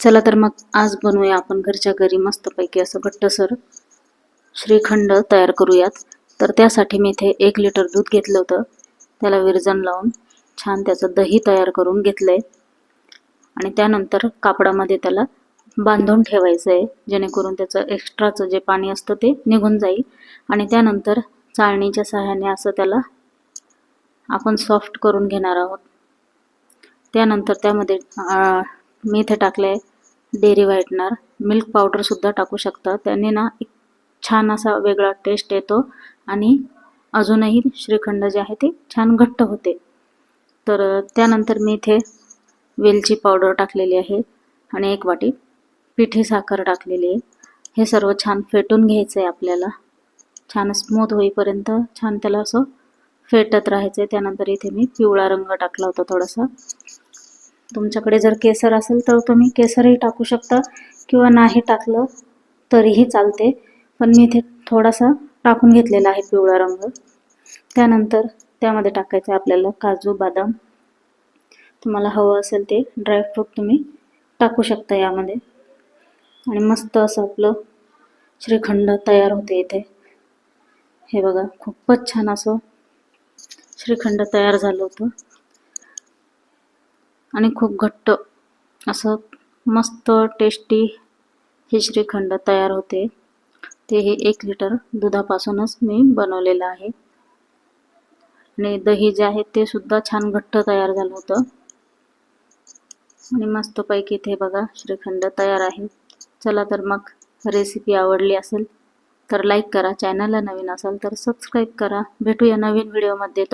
चला तर मग आज बनवूया आपण घरच्या घरी मस्तपैकी असं घट्टसर श्रीखंड तयार करूयात। तर त्यासाठी मी इथे 1 लिटर दूध घेतलं होतं, त्याला विरजण लावून छान त्याचं दही तयार करून घेतलंय आणि त्यानंतर कापडामध्ये त्याला बांधून ठेवायचं आहे, जेणेकरून त्याचं एक्स्ट्राचं जे पाणी असतं ते निघून जाईल। आणि त्यानंतर चाळणीच्या सहाय्याने असं त्याला आपण सॉफ्ट करून घेणार आहोत। त्यानंतर त्यामध्ये मी इथे टाकले डेअरी व्हाइटनर, मिल्क पावडर सुद्धा टाकू शकता, त्याने ना एक छान असा वेगळा टेस्ट येतो आणि अजूनही श्रीखंड जे आहे ते छान घट्ट होते। तर त्यानंतर मी इथे वेलची पावडर टाकलेली आहे आणि 1 वाटी पिठी साखर टाकलेली आहे। हे सर्व छान फेटून घ्यायचं आहे आपल्याला, छान स्मूथ होईपर्यंत छान त्याला असं फेटत राहायचं आहे। त्यानंतर इथे मी पिवळा रंग टाकला होता थोडासा, तुमच्याकडे जर केसर असेल तर तुम्ही केसरही टाकू शकता किंवा नाही टाकलं तरीही चालते, पण मी इथे थोडासा टाकून घेतलेला आहे पिवळा रंग। त्यानंतर त्यामध्ये टाकायचं आपल्याला काजू बदाम, तुम्हाला हवं असेल ते ड्रायफ्रूट तुम्ही टाकू शकता यामध्ये आणि मस्त असं आपलं श्रीखंड तयार होते इथे। हे बघा, खूपच छान असं श्रीखंड तयार झालं होतं आणि खूप घट्ट असं मस्त टेस्टी हे श्रीखंड तयार होते। ते हे 1 लिटर दुधापासूनच मी बनवलेलं आहे आणि दही जे आहे ते सुद्धा छान घट्ट तयार झालं होतं आणि मस्तपैकी इथे बघा श्रीखंड तयार आहे। चला तर मग रेसिपी आवडली असेल तर लाईक करा, चॅनलला नवीन असाल तर सबस्क्राईब करा। भेटूया नवीन व्हिडिओमध्ये।